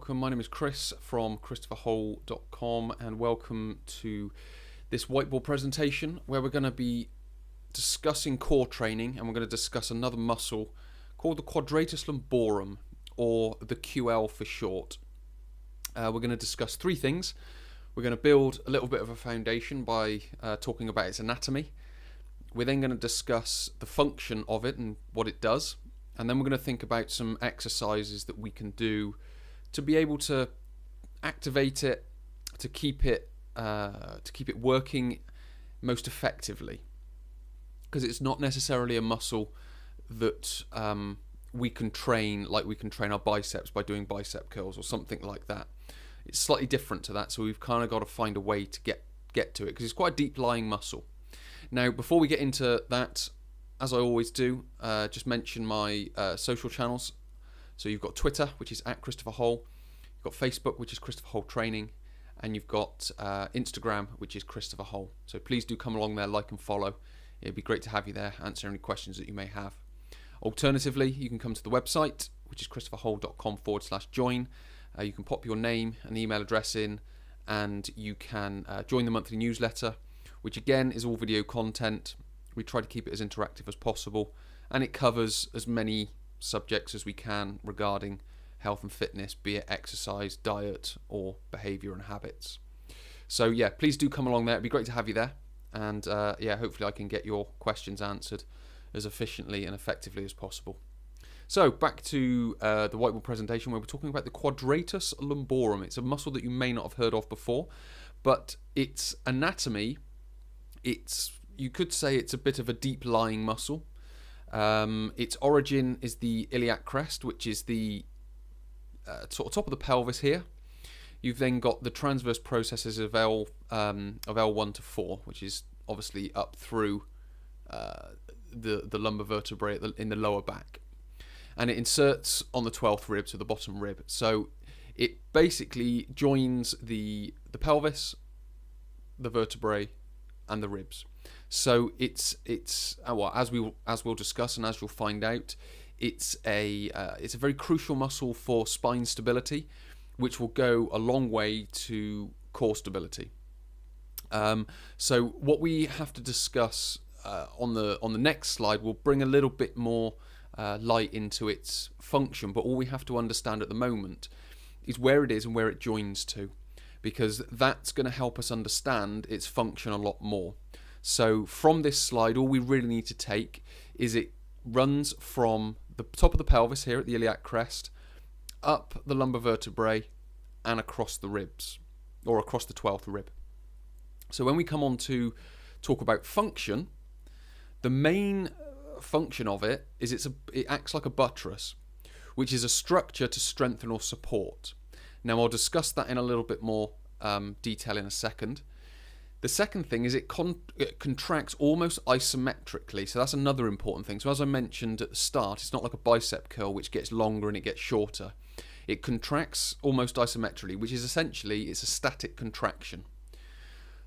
welcome. My name is Chris from christopherhole.com and welcome to this whiteboard presentation where we're going to be discussing core training, and we're going to discuss another muscle called the quadratus lumborum, or the QL for short. We're going to discuss three things. We're going to build a little bit of a foundation by talking about its anatomy. We're then going to discuss the function of it and what it does. And then we're going to think about some exercises that we can do to be able to activate it, to keep it working most effectively. Because it's not necessarily a muscle that we can train like we can train our biceps by doing bicep curls or something like that. It's slightly different to that, so we've kind of got to find a way to get to it because it's quite a deep lying muscle. Now, before we get into that, as I always do, just mention my social channels. So you've got Twitter, which is @ChristopherHole. You've got Facebook, which is Christopher Hole Training. And you've got Instagram, which is Christopher Hole. So please do come along there, like and follow. It'd be great to have you there, answer any questions that you may have. Alternatively, you can come to the website, which is christopherhole.com/join. You can pop your name and email address in, and you can join the monthly newsletter, which again is all video content. We try to keep it as interactive as possible, and it covers as many subjects as we can regarding health and fitness, be it exercise, diet, or behaviour and habits. So yeah, please do come along there. It'd be great to have you there, and hopefully I can get your questions answered as efficiently and effectively as possible. So back to the whiteboard presentation where we're talking about the quadratus lumborum. It's a muscle that you may not have heard of before, but its anatomy, you could say it's a bit of a deep lying muscle. Its origin is the iliac crest, which is the sort of top of the pelvis here. You've then got the transverse processes of L1 to 4, which is obviously up through the lumbar vertebrae in the lower back, and it inserts on the 12th rib, so the bottom rib. So it basically joins the pelvis, the vertebrae, and the ribs. So it's as we'll discuss and as you'll find out, it's a very crucial muscle for spine stability, which will go a long way to core stability. So what we have to discuss on the next slide will bring a little bit more light into its function, but all we have to understand at the moment is where it is and where it joins to, because that's going to help us understand its function a lot more. So from this slide, all we really need to take is it runs from the top of the pelvis here at the iliac crest, up the lumbar vertebrae, and across the ribs, or across the 12th rib. So when we come on to talk about function, the main function of it is it acts like a buttress, which is a structure to strengthen or support. Now I'll discuss that in a little bit more detail in a second. The second thing is it contracts almost isometrically, so that's another important thing. So as I mentioned at the start, it's not like a bicep curl which gets longer and it gets shorter. It contracts almost isometrically, which is essentially it's a static contraction.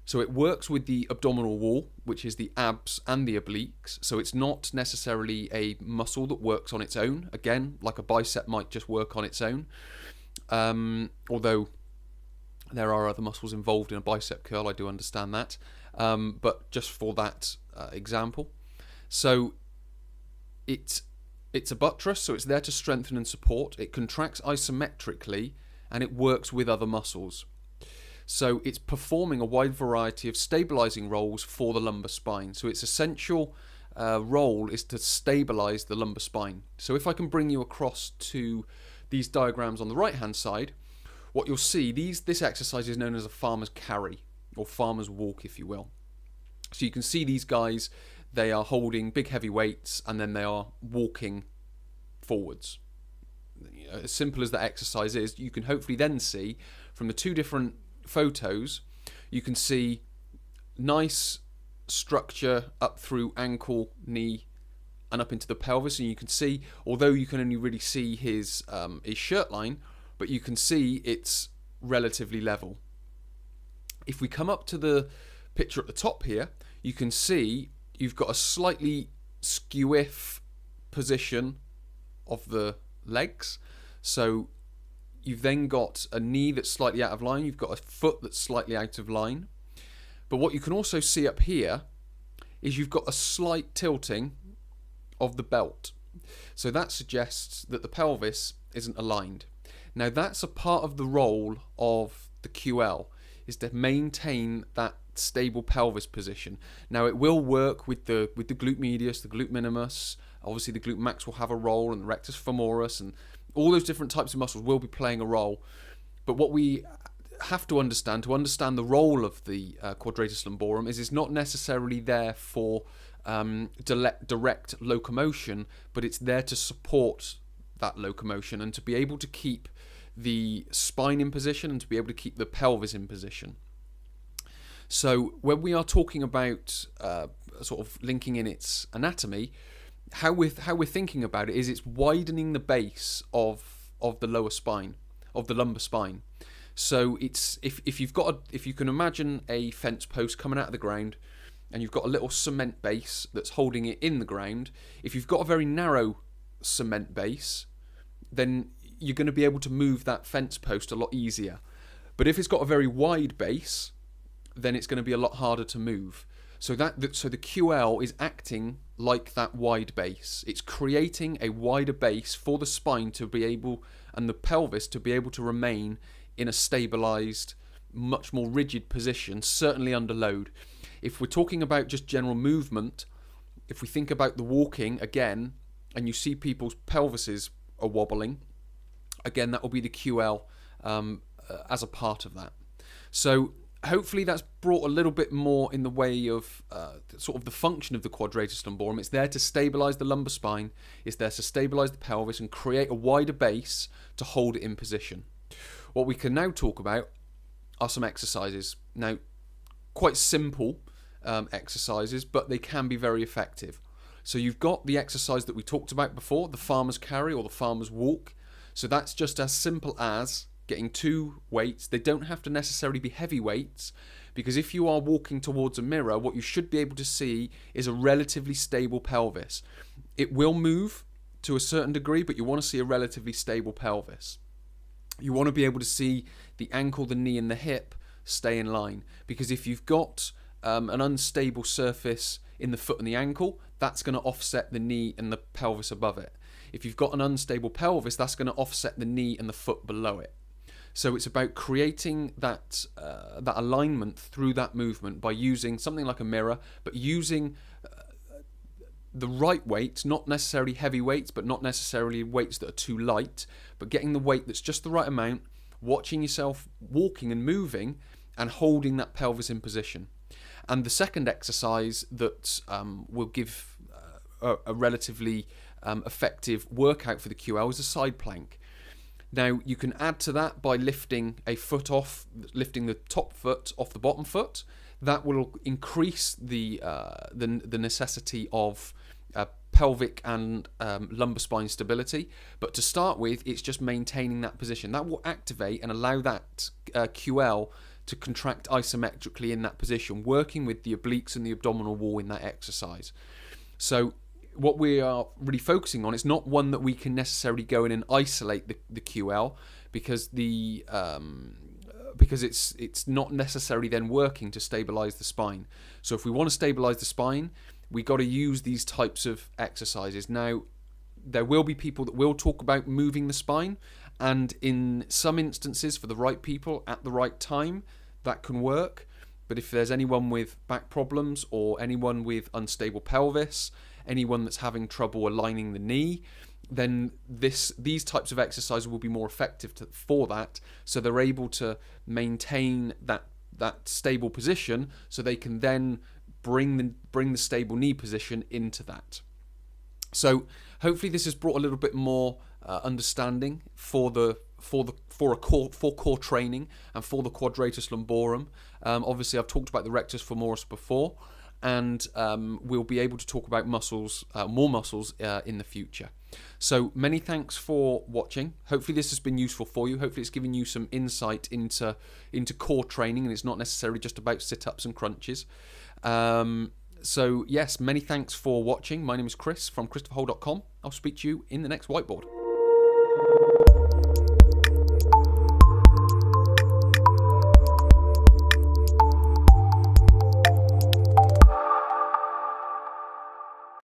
So it works with the abdominal wall, which is the abs and the obliques. So it's not necessarily a muscle that works on its own. Again, like a bicep might just work on its own. Although there are other muscles involved in a bicep curl, I do understand that. But just for that example. So it's a buttress, so it's there to strengthen and support. It contracts isometrically, and it works with other muscles. So it's performing a wide variety of stabilizing roles for the lumbar spine. So its essential role is to stabilize the lumbar spine. So if I can bring you across to these diagrams on the right hand side, what you'll see, this exercise is known as a farmer's carry, or farmer's walk, if you will. So you can see these guys, they are holding big heavy weights, and then they are walking forwards. As simple as that exercise is, you can hopefully then see from the two different photos, you can see nice structure up through ankle, knee, and up into the pelvis. And you can see, although you can only really see his shirt line, but you can see it's relatively level. If we come up to the picture at the top here, you can see you've got a slightly skew-if position of the legs. So You've then got a knee that's slightly out of line. You've got a foot that's slightly out of line. But what you can also see up here is you've got a slight tilting of the belt. So that suggests that the pelvis isn't aligned. Now that's a part of the role of the QL, is to maintain that stable pelvis position. Now it will work with the glute medius, the glute minimus. Obviously the glute max will have a role, and the rectus femoris, and all those different types of muscles will be playing a role. But what we have to understand the role of the quadratus lumborum is it's not necessarily there for direct locomotion, but it's there to support that locomotion and to be able to keep the spine in position and to be able to keep the pelvis in position. So when we are talking about sort of linking in its anatomy, how we're thinking about it is it's widening the base of the lower spine, of the lumbar spine. So it's if you can imagine a fence post coming out of the ground, and you've got a little cement base that's holding it in the ground. If you've got a very narrow cement base, then you're going to be able to move that fence post a lot easier. But if it's got a very wide base, then it's going to be a lot harder to move. So the QL is acting like that wide base. It's creating a wider base for the spine to be able, and the pelvis to be able to remain in a stabilized, much more rigid position, certainly under load. If we're talking about just general movement, if we think about the walking again, and you see people's pelvises are wobbling, again, that will be the QL as a part of that. So hopefully that's brought a little bit more in the way of sort of the function of the quadratus lumborum. It's there to stabilize the lumbar spine, it's there to stabilize the pelvis and create a wider base to hold it in position. What we can now talk about are some exercises. Now, quite simple exercises, but they can be very effective. So you've got the exercise that we talked about before, the farmer's carry or the farmer's walk. So that's just as simple as getting two weights. They don't have to necessarily be heavy weights, because if you are walking towards a mirror, what you should be able to see is a relatively stable pelvis. It will move to a certain degree, but you want to see a relatively stable pelvis. You want to be able to see the ankle, the knee and the hip stay in line, because if you've got an unstable surface in the foot and the ankle, that's going to offset the knee and the pelvis above it. If you've got an unstable pelvis, that's going to offset the knee and the foot below it. So it's about creating that alignment through that movement by using something like a mirror, but using the right weights, not necessarily heavy weights, but not necessarily weights that are too light, but getting the weight that's just the right amount, watching yourself walking and moving and holding that pelvis in position. And the second exercise that will give a relatively effective workout for the QL is a side plank. Now you can add to that by lifting lifting the top foot off the bottom foot. That will increase the necessity of pelvic and lumbar spine stability. But to start with, it's just maintaining that position. That will activate and allow that QL to contract isometrically in that position, working with the obliques and the abdominal wall in that exercise. So what we are really focusing on is not one that we can necessarily go in and isolate the QL, because it's not necessarily then working to stabilize the spine. So if we want to stabilize the spine, we got to use these types of exercises. Now, there will be people that will talk about moving the spine, and in some instances, for the right people at the right time, that can work. But if there's anyone with back problems or anyone with unstable pelvis, anyone that's having trouble aligning the knee, then these types of exercises will be more effective for that. So they're able to maintain that stable position, so they can then bring the stable knee position into that. So hopefully this has brought a little bit more understanding for core training and for the quadratus lumborum. Obviously, I've talked about the rectus femoris before, and we'll be able to talk about more muscles in the future. So many thanks for watching. Hopefully this has been useful for you. Hopefully it's given you some insight into core training, and it's not necessarily just about sit-ups and crunches. So yes, many thanks for watching. My name is Chris from christopherhole.com. I'll speak to you in the next whiteboard.